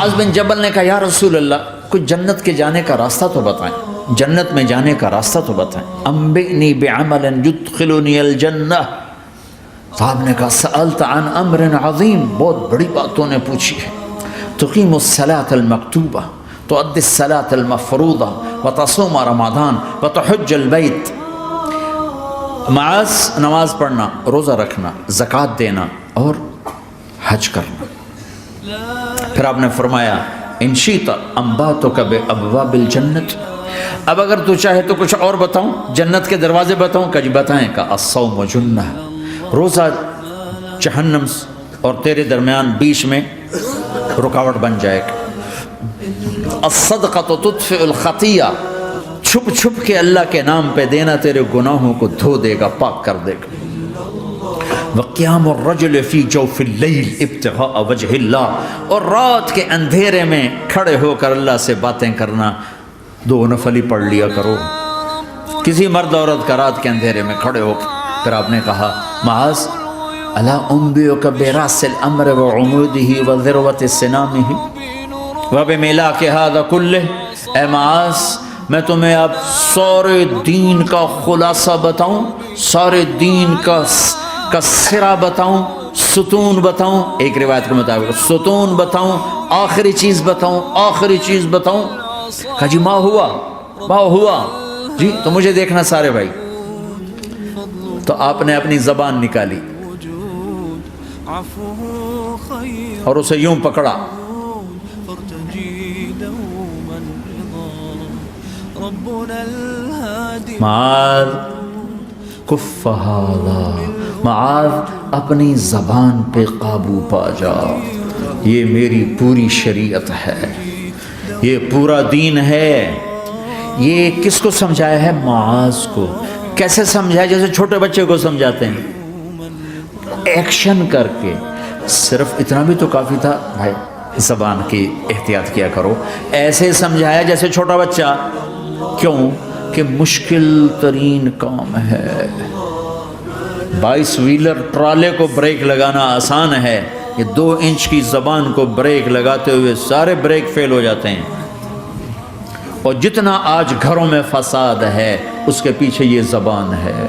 معاذ بن جبل نے کہا یا رسول اللہ کچھ جنت کے جانے کا راستہ تو بتائیں، جنت میں جانے کا راستہ تو بتائیں، انبئنی بعمل یدخلنی الجنہ۔ صاحب نے کہا سألت عن امر عظیم، بہت بڑی باتوں نے پوچھی ہے، تقیم الصلاة المکتوبہ، تؤدی الصلاة المفروضہ، وتصوم رمضان، وتحج البیت۔ معاذ نماز پڑھنا، روزہ رکھنا، زکوٰۃ دینا اور حج کرنا۔ پھر آپ نے فرمایا ان شئت انبأتک بابواب الجنت، اب اگر تو چاہے تو کچھ اور بتاؤں، جنت کے دروازے بتاؤں؟ کہ جی بتائیں۔ کہ الصوم جنہ، روزہ جہنم اور تیرے درمیان بیچ میں رکاوٹ بن جائے گا۔ الصدقۃ تطفئ الخطیہ، چھپ چھپ کے اللہ کے نام پہ دینا تیرے گناہوں کو دھو دے گا، پاک کر دے گا۔ وقیام الرجل فی جوف اللیل ابتغاء وجہ اللہ، اور رات کے اندھیرے میں کھڑے ہو کر اللہ سے باتیں کرنا، 2 نفل ہی پڑھ لیا کرو، کسی مرد عورت کا رات کے اندھیرے میں کھڑے ہو۔ پھر آپ نے کہا معاذ الا انبئک براس الامر وعمودہ وذروۃ سنامہ وبملاک ھذا کلہ، اے معاذ میں تمہیں اب سارے دین کا خلاصہ بتاؤں، سارے دین کا سرا بتاؤں، ستون بتاؤں، ایک روایت کے مطابق ستون بتاؤں، آخری چیز بتاؤں، آخری چیز بتاؤں۔ کہا جی ما ہوا جی، تو مجھے دیکھنا سارے بھائی۔ تو آپ نے اپنی زبان نکالی اور اسے یوں پکڑا، معاذ کف ھذا، معاذ اپنی زبان پہ قابو پا جا، یہ میری پوری شریعت ہے، یہ پورا دین ہے۔ یہ کس کو سمجھایا ہے؟ معاذ کو۔ کیسے سمجھایا؟ جیسے چھوٹے بچے کو سمجھاتے ہیں، ایکشن کر کے۔ صرف اتنا بھی تو کافی تھا بھائی، زبان کی احتیاط کیا کرو۔ ایسے سمجھایا جیسے چھوٹا بچہ۔ کیوں؟ کہ مشکل ترین کام ہے۔ 22 ویلر ٹرالے کو بریک لگانا آسان ہے، یہ 2 انچ کی زبان کو بریک لگاتے ہوئے سارے بریک فیل ہو جاتے ہیں۔ اور جتنا آج گھروں میں فساد ہے اس کے پیچھے یہ زبان ہے۔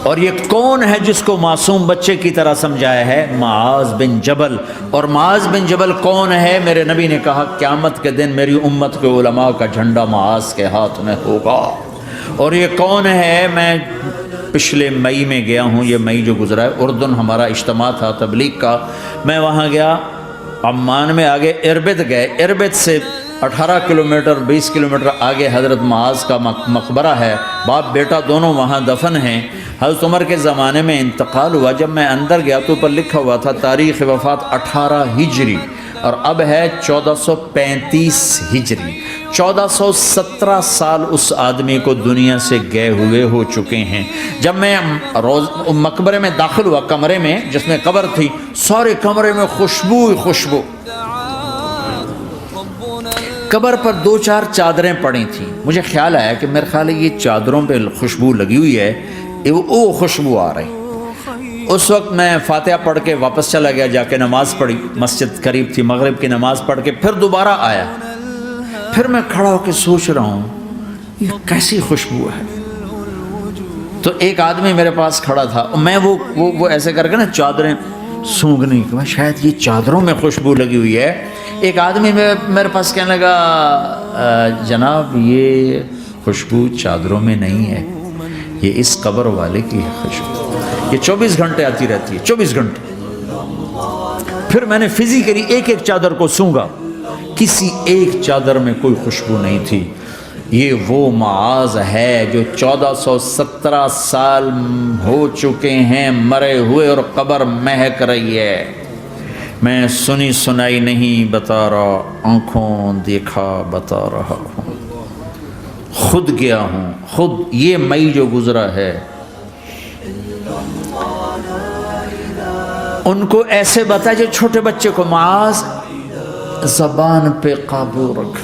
اور یہ کون ہے جس کو معصوم بچے کی طرح سمجھایا ہے؟ معاذ بن جبل۔ اور معاذ بن جبل کون ہے؟ میرے نبی نے کہا قیامت کے دن میری امت کے علماء کا جھنڈا معاذ کے ہاتھ میں ہوگا۔ اور یہ کون ہے؟ میں پچھلے مئی میں گیا ہوں، یہ مئی جو گزرا ہے، اردن ہمارا اجتماع تھا تبلیغ کا، میں وہاں گیا، عمان میں آگے اربد گئے، اربد سے 18 کلومیٹر 20 کلومیٹر آگے حضرت معاذ کا مقبرہ ہے، باپ بیٹا دونوں وہاں دفن ہیں۔ حضرت عمر کے زمانے میں انتقال ہوا، جب میں اندر گیا تو اوپر لکھا ہوا تھا تاریخ وفات 18 ہجری، اور اب ہے 1435 ہجری۔ 1417 سال اس آدمی کو دنیا سے گئے ہوئے ہو چکے ہیں۔ جب میں مقبرے میں داخل ہوا، کمرے میں جس میں قبر تھی، سارے کمرے میں خوشبو ہی خوشبو۔ قبر پر 2-4 چادریں پڑی تھیں، مجھے خیال آیا کہ میرے خیال ہے یہ چادروں پہ خوشبو لگی ہوئی ہے، وہ خوشبو آ رہی۔ اس وقت میں فاتحہ پڑھ کے واپس چلا گیا، جا کے نماز پڑھی، مسجد قریب تھی، مغرب کی نماز پڑھ کے پھر دوبارہ آیا، پھر میں کھڑا ہو کے سوچ رہا ہوں یہ کیسی خوشبو ہے۔ تو ایک آدمی میرے پاس کھڑا تھا، میں وہ ایسے کر کے نا چادریں سونگنے کی، شاید یہ چادروں میں خوشبو لگی ہوئی ہے۔ ایک آدمی میرے پاس کہنے لگا جناب یہ خوشبو چادروں میں نہیں ہے، یہ اس قبر والے کی خوشبو، یہ 24 گھنٹے آتی رہتی ہے، 24 گھنٹے۔ پھر میں نے فزیکلی ایک ایک چادر کو سونگا، کسی ایک چادر میں کوئی خوشبو نہیں تھی۔ یہ وہ معاذ ہے جو 1417 سال ہو چکے ہیں مرے ہوئے، اور قبر مہک رہی ہے۔ میں سنی سنائی نہیں بتا رہا، آنکھوں دیکھا بتا رہا ہوں، خود گیا ہوں، خود یہ مئی جو گزرا ہے۔ ان کو ایسے بتا جو چھوٹے بچے کو، معاذ زبان پہ قابو رکھ،